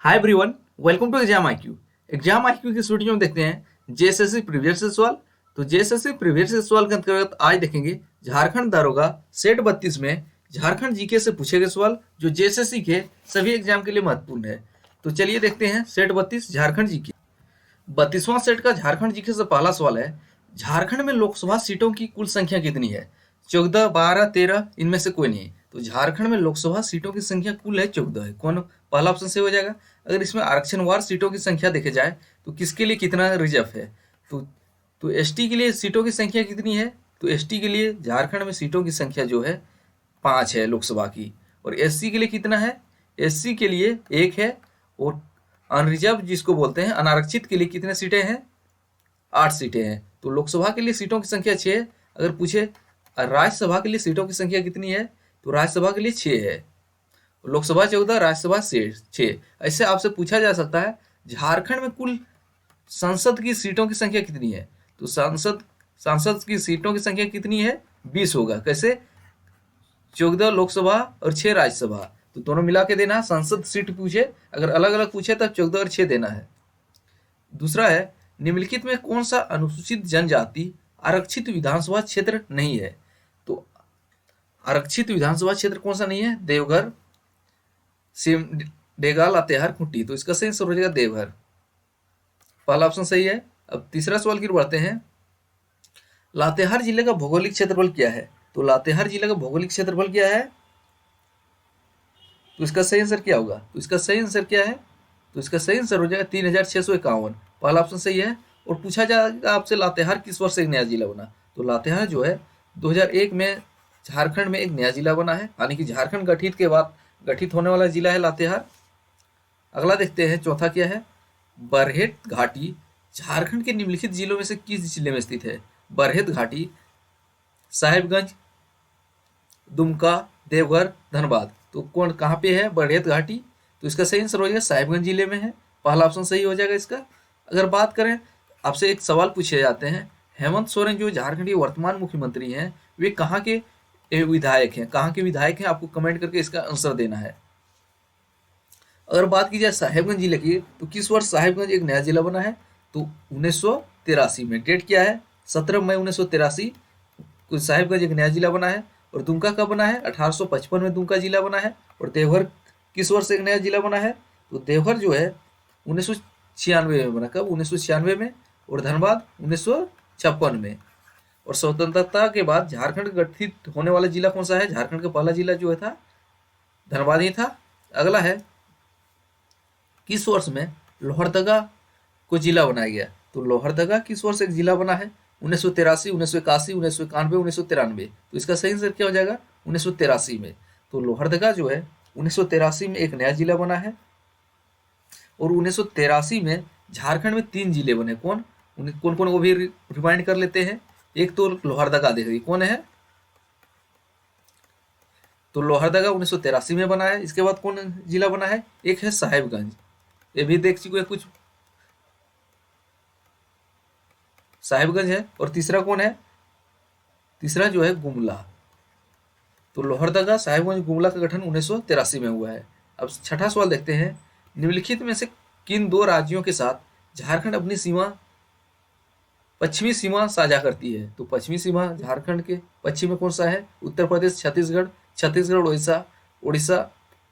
Hi everyone, welcome to exam IQ. Exam IQ की इस video में देखते हैं जेएसएससी प्रीवियस से सवाल। तो जेएसएससी प्रीवियस से सवाल के अंतर्गत आज देखेंगे झारखंड दारोगा सेट 32 में झारखंड जीके से पूछे गए सवाल जो जेएसएससी के सभी एग्जाम के लिए महत्वपूर्ण है। तो चलिए देखते हैं सेट 32 झारखंड जीके। 32वां सेट का झारखंड जीके से पहला सवाल है, झारखंड में लोकसभा सीटों की कुल संख्या कितनी है? 14, 12, 13 इनमें से कोई नहीं। तो झारखंड में लोकसभा सीटों की संख्या कुल है 14 है। कौन पहला ऑप्शन सही हो जाएगा। अगर इसमें आरक्षणवार सीटों की संख्या देखे जाए तो किसके लिए कितना रिजर्व है? तो एसटी के लिए सीटों की संख्या कितनी है? तो एसटी के लिए झारखंड में सीटों की संख्या जो है 5 है लोकसभा की। और एससी के लिए कितना है? एससी के लिए 1 है। और अनरिजर्व जिसको बोलते हैं अनारक्षित के लिए कितने सीटें हैं? 8 सीटें हैं। तो लोकसभा के लिए सीटों की संख्या 6 है। अगर पूछे राज्यसभा के लिए सीटों की संख्या कितनी है तो राज्यसभा के लिए 6 है। लोकसभा 14, राज्यसभा 6। ऐसे आपसे पूछा जा सकता है झारखंड में कुल संसद की सीटों की संख्या कितनी है? तो सांसद की सीटों की संख्या कितनी है? 20 होगा। कैसे? 14 लोकसभा और 6 राज्यसभा। तो दोनों मिला के देना है। संसद सीट पूछे, अगर अलग अलग पूछे तब 14 और 6 देना है। दूसरा है, निम्नलिखित में कौन सा अनुसूचित जनजाति आरक्षित विधानसभा क्षेत्र नहीं है? तो आरक्षित विधानसभा क्षेत्र कौन सा नहीं है? देवघर, सिमडेगा, लातेहार, खूंटी। तो इसका सही आंसर हो जाएगा देवघर। पहला ऑप्शन सही है। अब तीसरा सवाल की ओर बढ़ते हैं। लातेहार जिले का भौगोलिक क्षेत्रफल क्या है? तो लातेहार जिले का भौगोलिक क्षेत्रफल क्या है? तो इसका सही आंसर क्या होगा? तो इसका सही आंसर क्या है? तो इसका सही आंसर हो जाएगा 3651। पहला ऑप्शन सही है। और पूछा जाएगा आपसे लातेहार किस वर्ष एक नया जिला बना? तो लातेहार जो है 2001 में झारखंड में एक नया जिला बना है, यानी कि झारखंड गठित के बाद गठित होने वाला जिला है लातेहार। अगला देखते हैं, चौथा क्या है? बरहेट घाटी झारखंड के निम्नलिखित जिलों में से किस जिले में स्थित है? बरहेट घाटी, साहिबगंज, दुमका, देवघर, धनबाद। तो कौन कहाँ पे है बरहेट घाटी? तो इसका सही आंसर हो जाएगा साहिबगंज जिले में है। पहला ऑप्शन सही हो जाएगा इसका। अगर बात करें, आपसे एक सवाल पूछे जाते हैं, हेमंत सोरेन जो झारखंड के वर्तमान मुख्यमंत्री हैं वे कहाँ के विधायक हैं? कहाँ के विधायक हैं? आपको कमेंट करके इसका आंसर देना है। अगर बात की जाए साहिबगंज जिले की, तो किस वर्ष साहिबगंज एक नया जिला बना है? तो 1983 में। डेट क्या है? 17 मई 1983 को साहिबगंज एक नया जिला बना है। और दुमका कब बना है? 1855 में दुमका जिला बना है। और देवघर किस वर्ष एक नया जिला बना है? तो देवघर जो है 1996 में बना। कब? 1996 में। और धनबाद 1956 में। और स्वतंत्रता के बाद झारखंड गठित होने वाला जिला कौन सा है? झारखंड का पहला जिला जो है था धनबाद ही था। अगला है, किस वर्ष में लोहरदगा को जिला बनाया गया? तो लोहरदगा किस वर्ष एक जिला बना है? 1983, 1981, 1991, 1993। तो इसका सही आंसर क्या हो जाएगा? 1983 में। तो लोहरदगा जो है 1983 में एक नया जिला बना है। और 1983 में झारखंड में 3 जिले बने। कौन कौन कौन? वो भी रिमाइंड कर लेते हैं। एक तो लोहरदगा, देखिए कौन है? तो लोहरदगा 1983 में बना है। इसके बाद कौन जिला बना है? एक है साहिबगंज, ये भी देख चुके हैं कुछ, साहिबगंज है। और तीसरा कौन है? तीसरा जो है गुमला। तो लोहरदगा, साहिबगंज, गुमला का गठन 1983 में हुआ है। अब छठा सवाल देखते हैं, निम्नलिखित में से किन 2 राज्यों के साथ झारखंड अपनी पश्चिमी सीमा साझा करती है? तो पश्चिमी सीमा झारखंड के पश्चिम में कौन सा है? उत्तर प्रदेश, छत्तीसगढ़, उड़ीसा, उड़ीसा,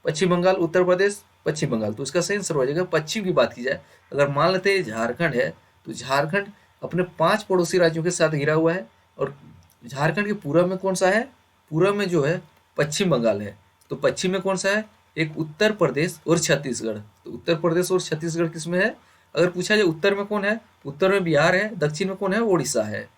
पश्चिम बंगाल, उत्तर प्रदेश, पश्चिम बंगाल। तो इसका सही आंसर हो जाएगा पश्चिम की बात की जाए। अगर मान लेते हैं झारखंड है, तो झारखंड अपने 5 पड़ोसी राज्यों के साथ घिरा हुआ है। और झारखंड के पूर्व में कौन सा है? पूर्व में जो है पश्चिम बंगाल है। तो पश्चिम में कौन सा है? एक उत्तर प्रदेश और छत्तीसगढ़। तो उत्तर प्रदेश और छत्तीसगढ़ किस में है? अगर पूछा जाए उत्तर में कौन है? उत्तर में बिहार है। दक्षिण में कौन है? उड़ीसा है।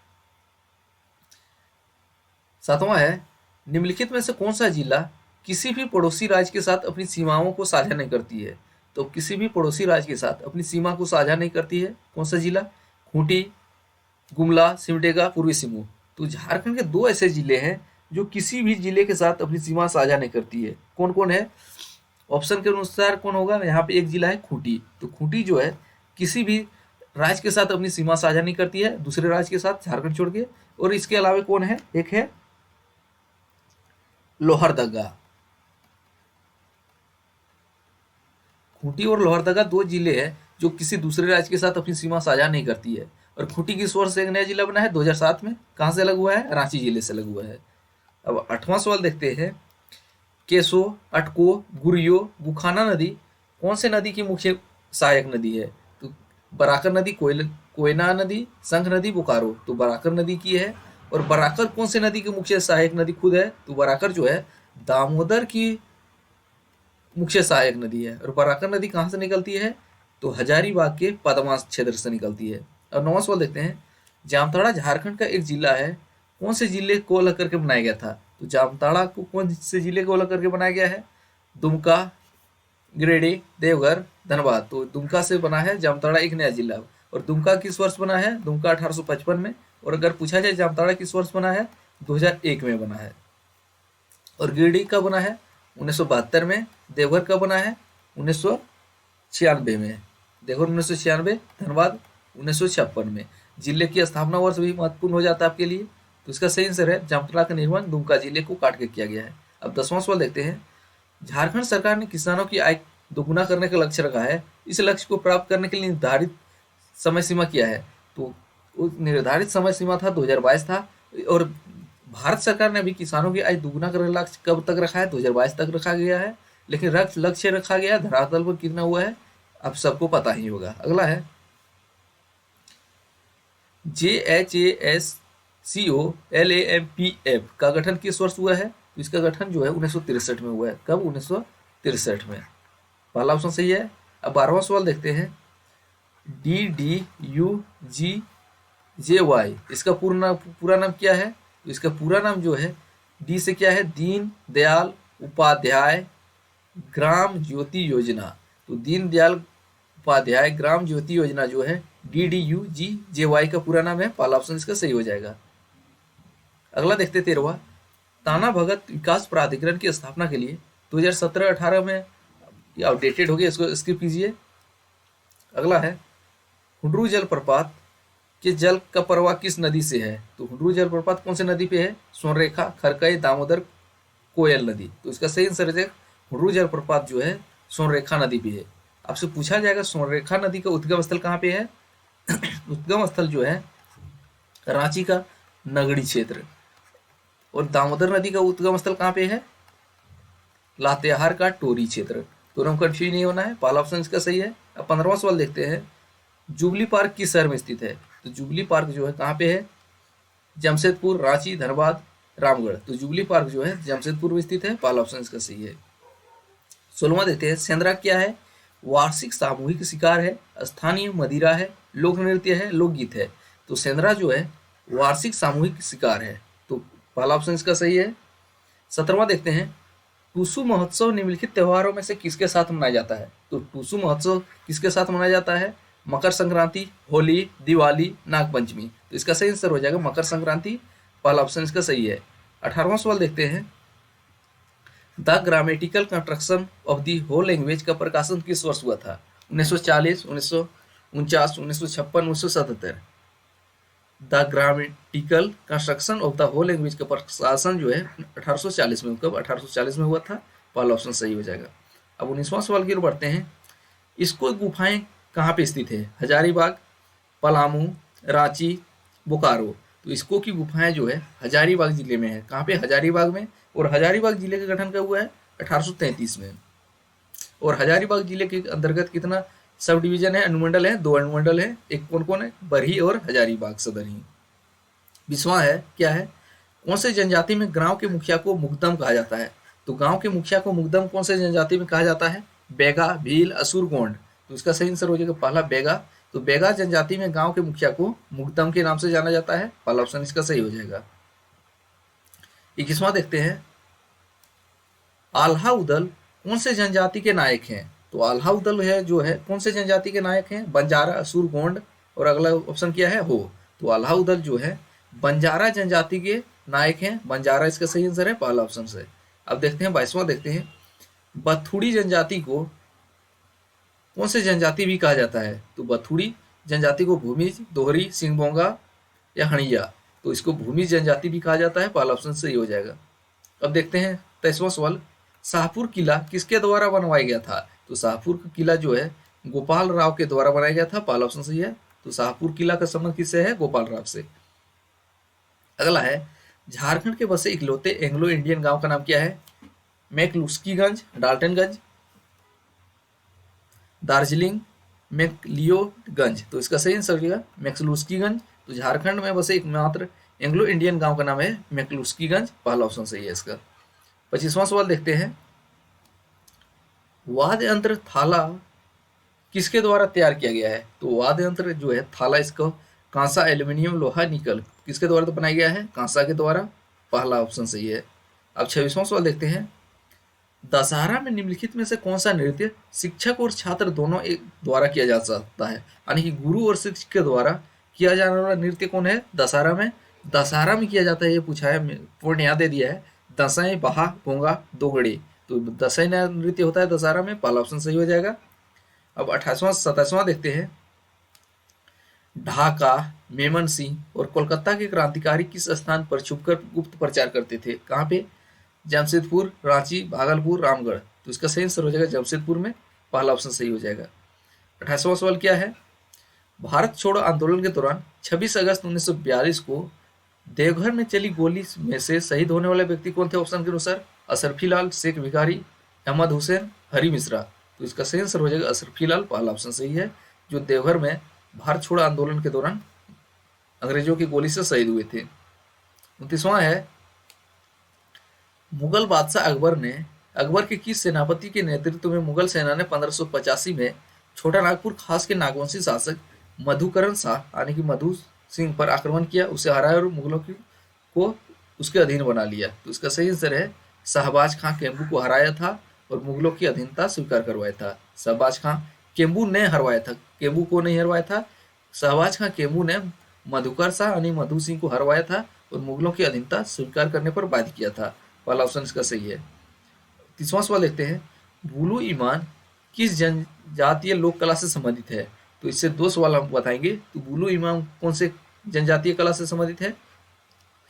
सातवां है, निम्नलिखित में से कौन सा जिला किसी भी पड़ोसी राज्य के साथ अपनी सीमाओं को साझा नहीं करती है? तो किसी भी पड़ोसी राज्य के साथ अपनी सीमा को साझा नहीं करती है, कौन सा जिला? खूंटी, गुमला, सिमडेगा, पूर्वी सिंहभूम। तो झारखंड के 2 ऐसे जिले हैं जो किसी भी जिले के साथ अपनी सीमा साझा नहीं करती है। कौन कौन है? ऑप्शन के अनुसार कौन होगा? यहाँ पे एक जिला है खूंटी। तो खूंटी जो है किसी भी राज्य के साथ अपनी सीमा साझा नहीं करती है, दूसरे राज्य के साथ, झारखंड छोड़ के। और इसके अलावा कौन है? एक है लोहरदगा। खूंटी और लोहरदगा दो जिले हैं जो किसी दूसरे राज्य के साथ अपनी सीमा साझा नहीं करती है। और खूंटी किस वर्ष से एक नया जिला बना है? 2007 में। कहाँ से अलग हुआ है? रांची जिले से अलग हुआ है। अब 8वां सवाल देखते हैं। केसो, अटको, गुरियो, बुखाना नदी कौन से नदी की मुख्य सहायक नदी है? तो बराकर नदी, कोयना नदी, संख नदी, बोकारो। तो बराकर नदी की है। और बराकर कौन से नदी की मुख्य सहायक नदी खुद है? तो बराकर जो है दामोदर की मुख्य सहायक नदी है। और बराकर नदी कहाँ से निकलती है? तो हजारीबाग के पदमा क्षेत्र से निकलती है। अब 9वां सवाल देखते हैं। जामताड़ा झारखंड का एक जिला है, कौन से जिले को अलग करके बनाया गया था? तो जामताड़ा को कौन से जिले को अलग करके बनाया गया है? दुमका, गिरिडीह, देवघर, धनबाद। तो दुमका से बना है जामताड़ा एक नया जिला। और दुमका किस वर्ष बना है? दुमका 1855 में। और अगर पूछा जाए जामताड़ा किस वर्ष बना है? 2001 में बना है। और गिरिडीह कब बना है? 1972 में। देवघर कब बना है? 1996 में। देवघर 1996, धनबाद 1956 में। जिले की स्थापना वर्ष भी महत्वपूर्ण हो जाता है आपके लिए। तो इसका सही आंसर है जामताड़ा का निर्माण दुमका जिले को काट के किया गया है। अब 10वां सवाल देखते हैं। झारखंड सरकार ने किसानों की आय दोगुना करने का लक्ष्य रखा है। इस लक्ष्य को प्राप्त करने के लिए निर्धारित समय सीमा क्या है? तो निर्धारित समय सीमा था 2022 था। और भारत सरकार ने अभी किसानों की आय दोगुना करने का लक्ष्य कब तक रखा है? 2022 तक रखा गया है। लेकिन लक्ष्य रखा गया, धरातल पर कितना हुआ है अब सबको पता ही होगा। अगला है JHASCOLAMPF का गठन किस वर्ष हुआ है? तो इसका गठन जो है 1963 में हुआ है। कब? 1963 में। पहला ऑप्शन सही है। अब 12वां सवाल देखते हैं। DDUGJY इसका पूरा नाम क्या है? तो इसका पूरा नाम जो है डी से क्या है? दीन दयाल उपाध्याय ग्राम ज्योति योजना। तो दीन दयाल उपाध्याय ग्राम ज्योति योजना जो है DDUGJY का पूरा नाम है। पहला ऑप्शन इसका सही हो जाएगा। अगला देखते 13वां। ताना भगत विकास प्राधिकरण की स्थापना के लिए 2017-18 में आउटडेटेड हो गया, इसको स्किप कीजिए। अगला है हुंडरू जलप्रपात के जल का प्रवाह किस नदी से है? तो हुंडरू जलप्रपात कौन सी नदी पे है? सोनरेखा, खरकई, दामोदर, कोयल नदी। तो इसका सही आंसर है हुंडरू जलप्रपात जो है सोनरेखा नदी पे है। आपसे पूछा जाएगा सोनरेखा नदी का उद्गम स्थल कहाँ पे है? उद्गम स्थल जो है रांची का नगड़ी क्षेत्र। और दामोदर नदी का उद्गम स्थल कहाँ पे है? लातेहार का टोरी क्षेत्र। दोनों कंफ्यूज नहीं होना है। पहला ऑप्शन इसका सही है। अब 15वां सवाल देखते हैं। जुबली पार्क किस शहर में स्थित है? तो जुबली पार्क जो है कहाँ पे है? जमशेदपुर, रांची, धनबाद, रामगढ़। तो जुबली पार्क जो है जमशेदपुर में स्थित है। पहला ऑप्शन इसका सही है। 16वां देखते हैं। सेंद्रा क्या है? वार्षिक सामूहिक शिकार है, स्थानीय मदिरा है, लोक नृत्य है, लोकगीत है। तो सेंद्रा जो है वार्षिक सामूहिक शिकार है। तो पहला ऑप्शन इसका सही है। 17वां देखते हैं। टूसू महोत्सव निम्नलिखित त्योहारों में से किसके साथ मनाया जाता है? तो टूसू महोत्सव किसके साथ मनाया जाता है? मकर संक्रांति, होली, दिवाली, नागपंचमी। तो इसका सही आंसर हो जाएगा मकर संक्रांति। पहला ऑप्शन इसका सही है। 18वां सवाल देखते हैं। The grammatical construction of the whole language का प्रकाशन किस वर्ष हुआ था? 1940, 1949, 1956, 1977। The grammatical construction of the whole language का प्रकाशन जो है 1840 में। कब? 1840 में हुआ था। पहला ऑप्शन सही हो जाएगा। अब 19वां सवाल की ओर बढ़ते हैं। इसको गुफाएं कहाँ पे स्थित है? हजारीबाग, पलामू, रांची, बोकारो। तो इसको की गुफाएं जो है हजारीबाग जिले में है। कहाँ पे? हजारीबाग में। और हजारीबाग जिले का गठन कब हुआ है? 1833 में। और हजारीबाग जिले के अंतर्गत कितना सब डिवीजन है, अनुमंडल है? 2 अनुमंडल है। एक कौन कौन है? बरही और हजारीबाग सदर ही। 20वां है क्या है? कौन से जनजाति में गांव के मुखिया को मुकदम कहा जाता है? तो गांव के मुखिया को मुकदम कौन से जनजाति में कहा जाता है? बेगा, भील, असुर, गोंड। तो इसका सही आंसर हो जाएगा पहला बेगा। तो बेगा जनजाति में गांव के मुखिया को मुकदम के नाम से जाना जाता है। पहला ऑप्शन इसका सही हो जाएगा। 21वां देखते हैं। आल्हा उदल कौन से जनजाति के नायक हैं? तो आल्हा उदल है जो है कौन से जनजाति के नायक हैं? बंजारा, असुर, गोंड। और अगला ऑप्शन क्या है? हो। तो आल्हा उदल जो है बंजारा जनजाति के नायक हैं। बंजारा इसका सही आंसर है। पहला ऑप्शन से। अब देखते हैं 22वां देखते हैं। बथुड़ी जनजाति को कौन से जनजाति भी कहा जाता है? तो बथुड़ी जनजाति को भूमिज, दोहरी, सिंहभोंगा या हणिया। तो इसको भूमिज जनजाति भी कहा जाता है। पहला ऑप्शन सही हो जाएगा। अब देखते हैं 23वां सवाल। शाहपुर किला किसके द्वारा बनवाया गया था? तो तो शाहपुर का किला जो है गोपाल राव के द्वारा बनाया गया था, पहला ऑप्शन सही है। तो शाहपुर किला का संबंध किससे है? गोपाल राव से। अगला है झारखंड के बसे इकलौते एंग्लो इंडियन गांव का नाम क्या है? मैकलुस्कीगंज, डाल्टनगंज, दार्जिलिंग, मैकलियोगंज। तो इसका सही आंसर होगा मैक्सलुस्कीगंज। तो झारखंड में बसे एकमात्र एंग्लो इंडियन गांव का नाम है मैकलुस्कीगंज, पहला ऑप्शन सही है इसका। 25वां सवाल देखते हैं, वाद्य यंत्र थाला किसके द्वारा तैयार किया गया है? तो वाद्य यंत्र जो है थाला, इसको कांसा, एल्यूमिनियम, लोहा, निकल किसके द्वारा तो बनाया गया है? कांसा के द्वारा, पहला ऑप्शन सही है। अब 26वां सवाल देखते हैं, दशहरा में निम्नलिखित में से कौन सा नृत्य शिक्षक और छात्र दोनों एक द्वारा किया जा सकता है? यानी कि गुरु और शिक्षक के द्वारा किया जाने वाला नृत्य कौन है दशहरा में? दशहरा में किया जाता है, ये पूछा है, पूर्ण याद दे दिया है, दसैं, बहा, भोंगा, दोगड़े। तो दसैं नृत्य होता है दशहरा में, पहला ऑप्शन सही हो जाएगा। अब 28वां 27वां देखते हैं, ढाका, मेमन सिंह और कोलकाता के क्रांतिकारी किस स्थान पर छुपकर गुप्त प्रचार करते थे? कहाँ पे? जमशेदपुर, रांची, भागलपुर, रामगढ़। तो इसका सही आंसर हो जाएगा जमशेदपुर में, पहला ऑप्शन सही हो जाएगा। 28वां सवाल क्या है, भारत छोड़ो आंदोलन के दौरान 26 अगस्त 1942 को देवघर में चली गोली में से शहीद होने वाले व्यक्ति कौन थे? ऑप्शन के अनुसार अशरफी लाल, शेख भिखारी, अहमद हुसैन, हरी मिश्रा। तो इसका सही आंसर हो जाएगा अशरफी लाल, पहला ऑप्शन सही है, जो देवघर में भारत छोड़ो आंदोलन के दौरान अंग्रेजों की गोली से शहीद हुए थे। 29वां है, मुगल बादशाह अकबर ने अकबर के किस सेनापति के नेतृत्व में मुगल सेना ने 1585 में छोटा नागपुर खास के नागवंशी शासक मधुकरण शाह यानी कि मधु सिंह पर आक्रमण किया, उसे हराया और मुगलों को उसके अधीन बना लिया? तो इसका सही आंसर है शहबाज खां केम्बू को हराया था और मुगलों की अधीनता स्वीकार करवाया था। शहबाज खां केम्बू ने हरवाया था, केम्बू को नहीं हरवाया था। शहबाज खां केम्बू ने मधुकर शाह यानी मधु सिंह को हरवाया था और मुगलों की अधीनता स्वीकार करने पर बाध्य किया था, पहला ऑप्शन इसका सही है। 30वां सवाल देखते हैं, बुलू ईमान किस जनजातीय लोक कला से संबंधित है? तो इससे दो सवाल हम बताएंगे। तो बुलू ईमान कौन से जनजातीय कला से संबंधित है?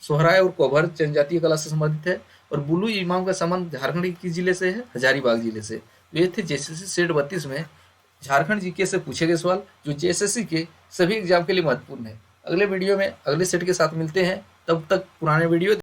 सोहराय और कोबर जनजातीय कला से संबंधित है। और बुलू ईमान का संबंध झारखंड के किस जिले से है? हजारीबाग जिले से। तो ये थे जेएसएससी सेट 32 में झारखंड जीके से पूछे गए सवाल, जो जेएसएससी के सभी एग्जाम के लिए महत्वपूर्ण है। अगले वीडियो में अगले सेट के साथ मिलते हैं, तब तक पुराने वीडियो